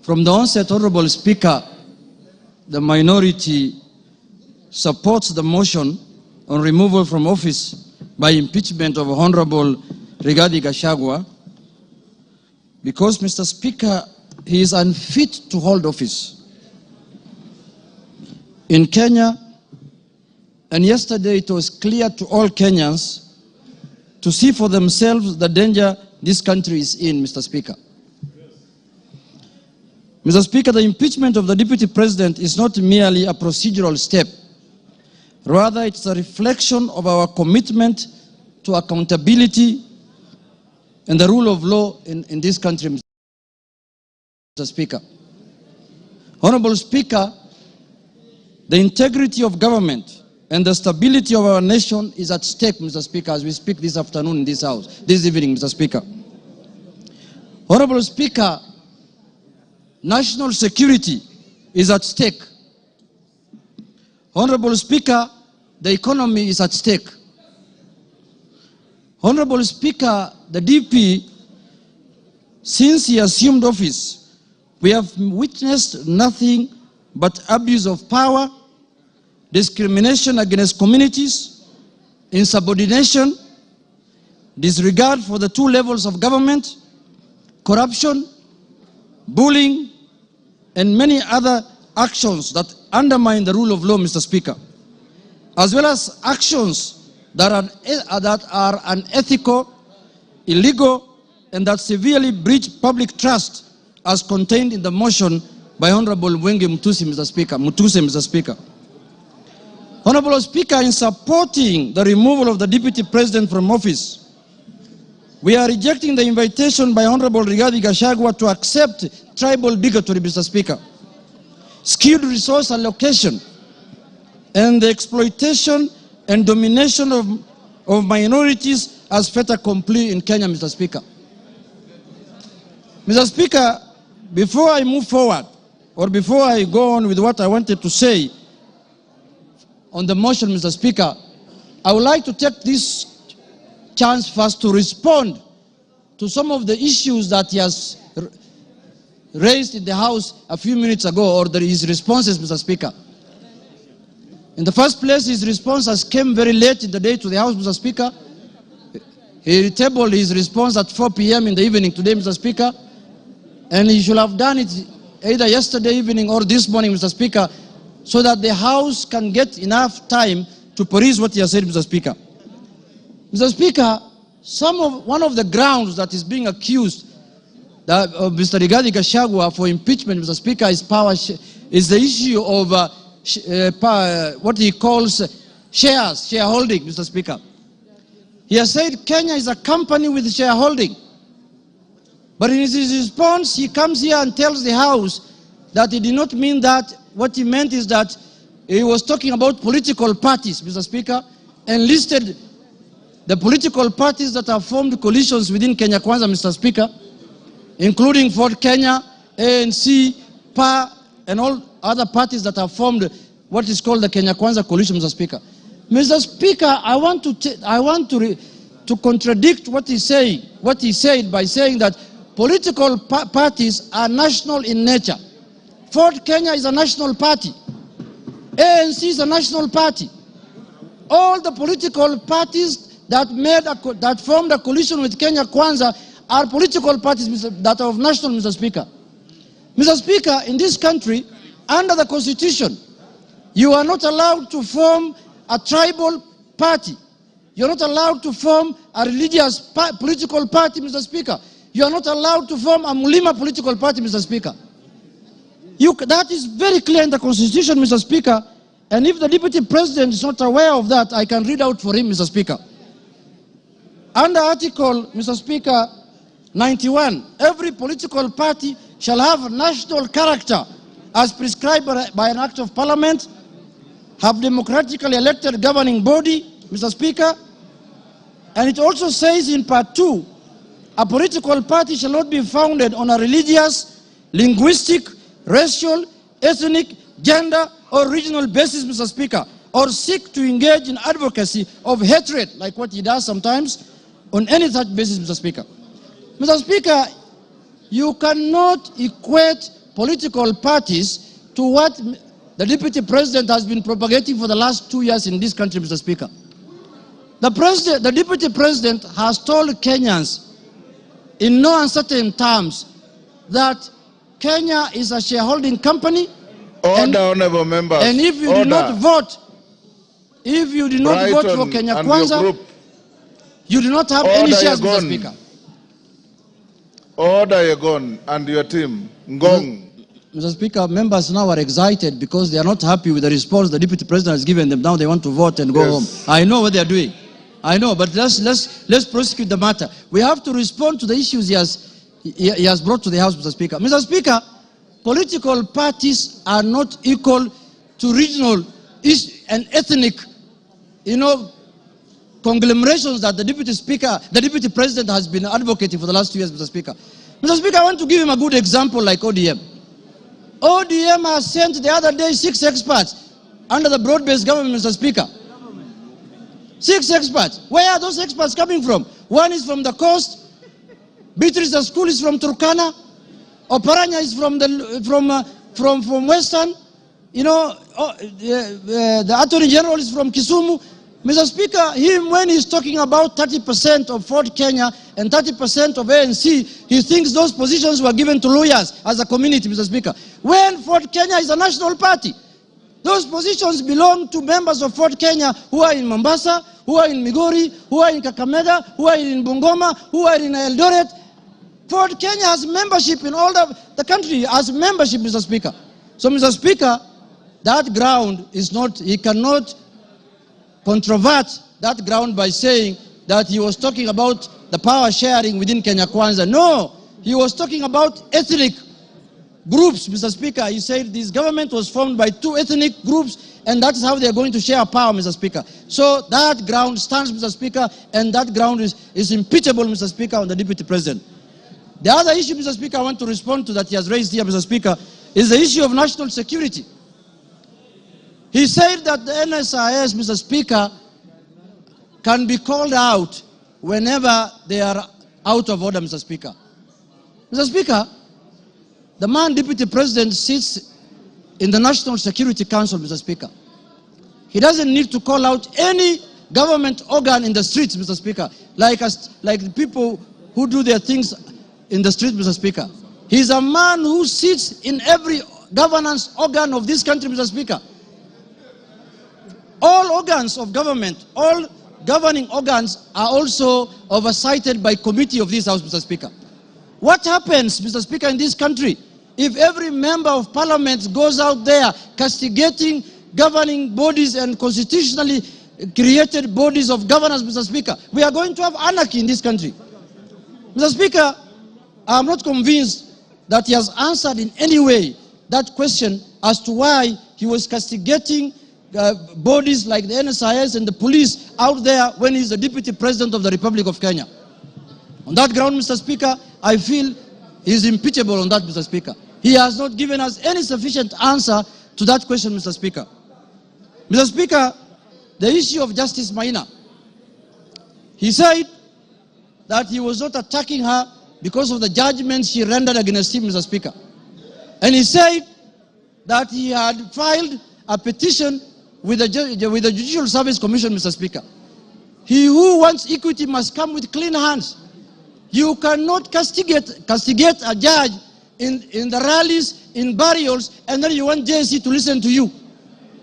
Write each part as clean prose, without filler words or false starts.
From the onset, Honorable Speaker, the minority supports the motion on removal from office by impeachment of Honorable Rigathi Gachagua because, Mr. Speaker, he is unfit to hold office in Kenya, and yesterday it was clear to all Kenyans to see for themselves the danger this country is in, Mr. Speaker. Mr. Speaker, the impeachment of the Deputy President is not merely a procedural step. Rather, it's a reflection of our commitment to accountability and the rule of law in this country, Mr. Speaker. Honorable Speaker, the integrity of government and the stability of our nation is at stake, Mr. Speaker, as we speak this afternoon in this House, this evening, Mr. Speaker. Honorable Speaker, national security is at stake. Honorable Speaker, the economy is at stake. Honorable Speaker, the DP, since he assumed office, we have witnessed nothing but abuse of power, discrimination against communities, insubordination, disregard for the two levels of government, corruption, bullying, and many other actions that undermine the rule of law, Mr. Speaker, as well as actions that are unethical, illegal, and that severely breach public trust as contained in the motion by Honorable Wenge Mutuse, Mr. Speaker. Honorable Speaker, in supporting the removal of the Deputy President from office, we are rejecting the invitation by Honorable Rigathi Gachagua to accept tribal bigotry, Mr. Speaker, skewed resource allocation, and the exploitation and domination of minorities as fait accompli in Kenya, Mr. Speaker. Mr. Speaker, before I move forward, or before I go on with what I wanted to say on the motion, Mr. Speaker, I would like to take this chance first to respond to some of the issues that he has raised in the House a few minutes ago, or his responses, Mr. Speaker. In the first place, his responses came very late in the day to the House, Mr. Speaker. He tabled his response at 4 p.m. in the evening today, Mr. Speaker, and he should have done it either yesterday evening or this morning, Mr. Speaker, so that the House can get enough time to peruse what he has said, Mr. Speaker. Mr. Speaker, one of the grounds that is being accused of Mr. Rigathi Gachagua for impeachment, Mr. Speaker, is the issue of what he calls shareholding, Mr. Speaker. He has said Kenya is a company with shareholding. But in his response, he comes here and tells the House that he did not mean that. What he meant is that he was talking about political parties, Mr. Speaker, and listed the political parties that have formed coalitions within Kenya Kwanza, Mr. Speaker, including Ford Kenya, ANC, PA, and all other parties that have formed what is called the Kenya Kwanza coalition, Mr. Speaker. Mr. Speaker, I want to contradict what he said by saying that political parties are national in nature. Ford Kenya is a national party. ANC is a national party. All the political parties that formed a coalition with Kenya Kwanza are political parties that are of national, Mr. Speaker. Mr. Speaker, in this country, under the Constitution, you are not allowed to form a tribal party. You are not allowed to form a religious political party, Mr. Speaker. You are not allowed to form a Mulima political party, Mr. Speaker. That is very clear in the Constitution, Mr. Speaker. And if the Deputy President is not aware of that, I can read out for him, Mr. Speaker. Under Article, Mr. Speaker, 91, every political party shall have a national character as prescribed by an Act of Parliament, have democratically elected governing body, Mr. Speaker. And it also says in Part 2, a political party shall not be founded on a religious, linguistic, racial, ethnic, gender, or regional basis, Mr. Speaker, or seek to engage in advocacy of hatred, like what he does sometimes, on any such basis, Mr. Speaker. Mr. Speaker, you cannot equate political parties to what the Deputy President has been propagating for the last 2 years in this country, Mr. Speaker. The Deputy President has told Kenyans in no uncertain terms that Kenya is a shareholding company. Order, honorable members. And if you do not vote, for Kenya Kwanza, you do not have any shares, Mr. Speaker. Order, Yegon, and your team. Ngong. Mr. Speaker, members now are excited because they are not happy with the response the Deputy President has given them. Now they want to vote and go home. I know what they are doing. I know, but let's prosecute the matter. We have to respond to the issues he has brought to the House, Mr. Speaker. Mr. Speaker, political parties are not equal to regional and ethnic, conglomerations that the Deputy President has been advocating for the last 2 years, Mr. Speaker. Mr. Speaker, I want to give him a good example like ODM. ODM has sent the other day 6 experts under the broad-based government, Mr. Speaker. 6 experts. Where are those experts coming from? One is from the coast. Beatrice, the school is from Turkana. Oparanya is from Western. The Attorney General is from Kisumu. Mr. Speaker, when he's talking about 30% of Ford Kenya and 30% of ANC, he thinks those positions were given to lawyers as a community, Mr. Speaker. When Ford Kenya is a national party, those positions belong to members of Ford Kenya who are in Mombasa, who are in Migori, who are in Kakamega, who are in Bungoma, who are in Eldoret. Ford Kenya has membership in all the country, has membership, Mr. Speaker. So, Mr. Speaker, that ground is not, he cannot controvert that ground by saying that he was talking about the power sharing within Kenya Kwanza. No, he was talking about ethnic groups, Mr. Speaker. He said this government was formed by 2 ethnic groups, and that's how they are going to share power, Mr. Speaker. So that ground stands, Mr. Speaker, and that ground is impeachable, Mr. Speaker, on the Deputy President. The other issue, Mr. Speaker, I want to respond to that he has raised here, Mr. Speaker, is the issue of national security. He said that the NSIS, Mr. Speaker, can be called out whenever they are out of order, Mr. Speaker. Mr. Speaker, the man Deputy President sits in the National Security Council, Mr. Speaker. He doesn't need to call out any government organ in the streets, Mr. Speaker, like the people who do their things in the streets, Mr. Speaker. He's a man who sits in every governance organ of this country, Mr. Speaker. All organs of government, all governing organs are also oversighted by committee of this House, Mr. Speaker. What happens, Mr. Speaker, in this country if every member of parliament goes out there castigating governing bodies and constitutionally created bodies of governance, Mr. Speaker? We are going to have anarchy in this country. Mr. Speaker, I am not convinced that he has answered in any way that question as to why he was castigating bodies like the NSIS and the police out there when he's the Deputy President of the Republic of Kenya. On that ground, Mr. Speaker, I feel he's impeachable on that, Mr. Speaker. He has not given us any sufficient answer to that question, Mr. Speaker. Mr. Speaker, the issue of Justice Maina. He said that he was not attacking her because of the judgment she rendered against him, Mr. Speaker. And he said that he had filed a petition with the Judicial Service Commission, Mr. Speaker. He who wants equity must come with clean hands. You cannot castigate a judge in the rallies, in burials, and then you want JSC to listen to you.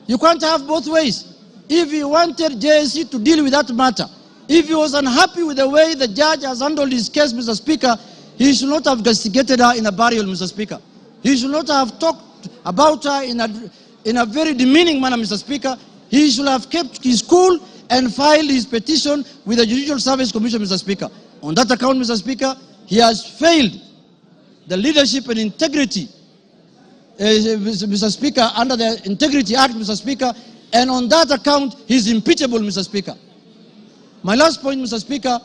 You can't have both ways. If he wanted JSC to deal with that matter, if he was unhappy with the way the judge has handled his case, Mr. Speaker, he should not have castigated her in a burial, Mr. Speaker. He should not have talked about her in a very demeaning manner, Mr. Speaker. He should have kept his cool and filed his petition with the Judicial Service Commission, Mr. Speaker. On that account, Mr. Speaker, he has failed the leadership and integrity, Mr. Speaker, under the Integrity Act, Mr. Speaker, and on that account, he's impeachable, Mr. Speaker. My last point, Mr. Speaker,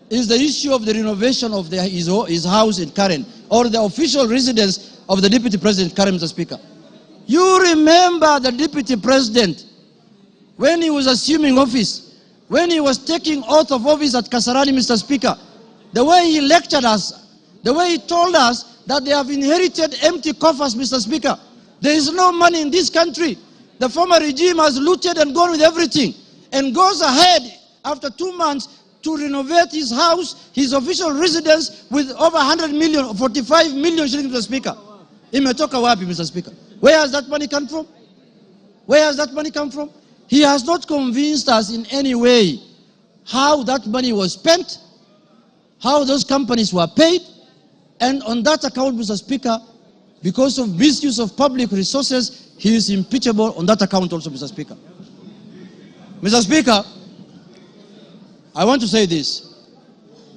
is the issue of the renovation of his house in Karen, or the official residence of the Deputy President Karen, Mr. Speaker. You remember the Deputy President, when he was assuming office, when he was taking oath of office at Kasarani, Mr. Speaker, the way he lectured us, the way he told us that they have inherited empty coffers, Mr. Speaker. There is no money in this country. The former regime has looted and gone with everything and goes ahead after 2 months to renovate his house, his official residence, with over 100 million, 45 million shillings, Mr. Speaker. Imetoka wapi, Mr. Speaker? Where has that money come from? Where has that money come from? He has not convinced us in any way how that money was spent, how those companies were paid, and on that account, Mr. Speaker, because of misuse of public resources, he is impeachable on that account also, Mr. Speaker. Mr. Speaker, I want to say this.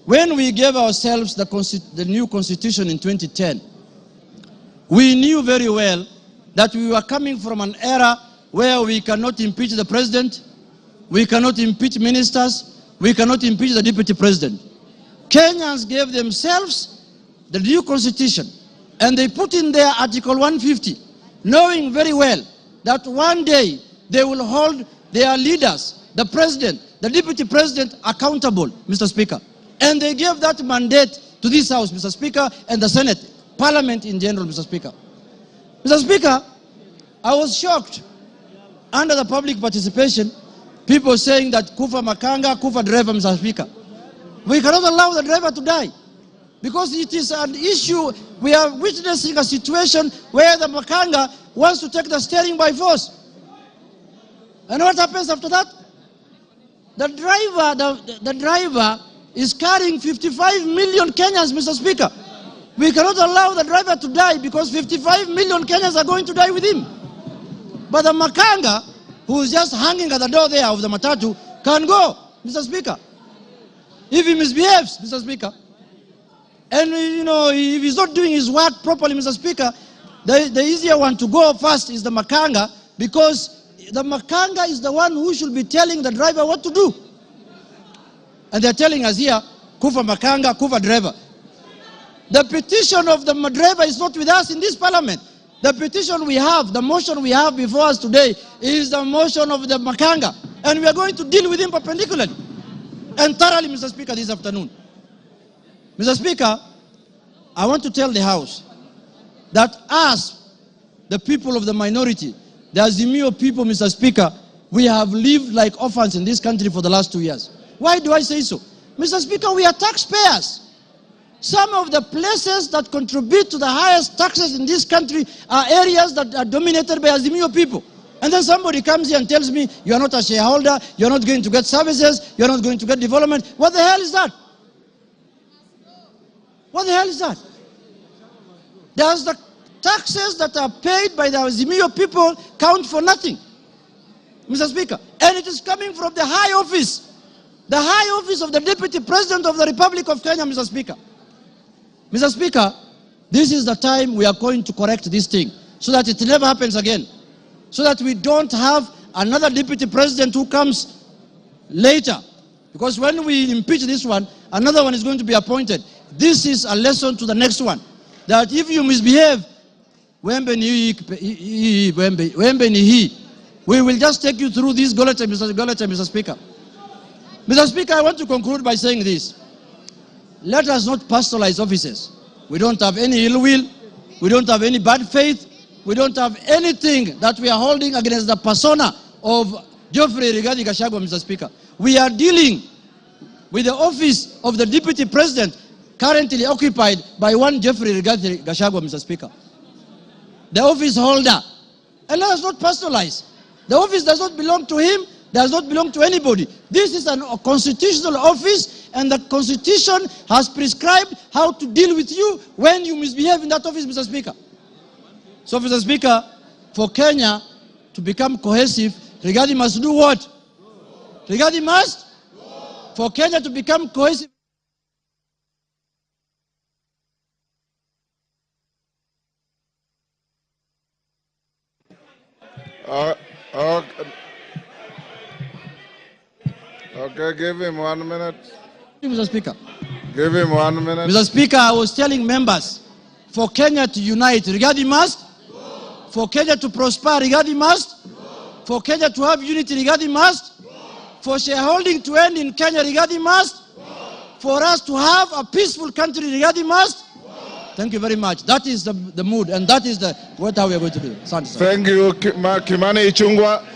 When we gave ourselves the new constitution in 2010, we knew very well that we were coming from an era where we cannot impeach the president, we cannot impeach ministers, we cannot impeach the deputy president. Kenyans gave themselves the new constitution and they put in there Article 150, knowing very well that one day they will hold their leaders, the president, the deputy president, accountable, Mr. Speaker. And they gave that mandate to this House, Mr. Speaker, and the Senate, Parliament in general, Mr. Speaker. Mr. Speaker, I was shocked under the public participation, people saying that Kufa Makanga, Kufa driver, Mr. Speaker. We cannot allow the driver to die because it is an issue. We are witnessing a situation where the Makanga wants to take the steering by force. And what happens after that? The driver is carrying 55 million Kenyans, Mr. Speaker. We cannot allow the driver to die because 55 million Kenyans are going to die with him. But the Makanga, who is just hanging at the door there of the matatu, can go, Mr. Speaker. If he misbehaves, Mr. Speaker. And, if he's not doing his work properly, Mr. Speaker, the easier one to go first is the Makanga, because the Makanga is the one who should be telling the driver what to do. And they're telling us here, Kufa Makanga, Kufa driver. The petition of the driver is not with us in this parliament. The petition we have, the motion we have before us today is the motion of the Makanga. And we are going to deal with him perpendicularly and thoroughly, Mr. Speaker, this afternoon. Mr. Speaker, I want to tell the House that us, the people of the minority, the Azimio people, Mr. Speaker, we have lived like orphans in this country for the last 2 years. Why do I say so? Mr. Speaker, we are taxpayers. Some of the places that contribute to the highest taxes in this country are areas that are dominated by Azimio people. And then somebody comes here and tells me, you are not a shareholder, you are not going to get services, you are not going to get development. What the hell is that? What the hell is that? There's the taxes that are paid by the Azimio people count for nothing, Mr. Speaker. And it is coming from the high office of the Deputy President of the Republic of Kenya, Mr. Speaker. Mr. Speaker, this is the time we are going to correct this thing so that it never happens again. So that we don't have another Deputy President who comes later. Because when we impeach this one, another one is going to be appointed. This is a lesson to the next one. That if you misbehave, we will just take you through this Goleta, Mr. Speaker. Mr. Speaker, I want to conclude by saying this. Let us not personalize offices. We don't have any ill will. We don't have any bad faith. We don't have anything that we are holding against the persona of Geoffrey Rigathi Gachagua, Mr. Speaker. We are dealing with the office of the Deputy President currently occupied by one Geoffrey Rigathi Gachagua, Mr. Speaker. The office holder. And let us not personalize. The office does not belong to him, does not belong to anybody. This is a constitutional office, and the Constitution has prescribed how to deal with you when you misbehave in that office, Mr. Speaker. So, Mr. Speaker, for Kenya to become cohesive, Rigathi must do what? Rigathi must? For Kenya to become cohesive. Okay, give him 1 minute. Mr. Speaker. Give him 1 minute. Mr. Speaker, I was telling members, for Kenya to unite, Rigathi must. For Kenya to prosper, Rigathi must. For Kenya to have unity, Rigathi must. For shareholding to end in Kenya, Rigathi must. For us to have a peaceful country, Rigathi must. Thank you very much. That is the mood, and that is what we are going to do. Thank you, Kimani Ichung'wah.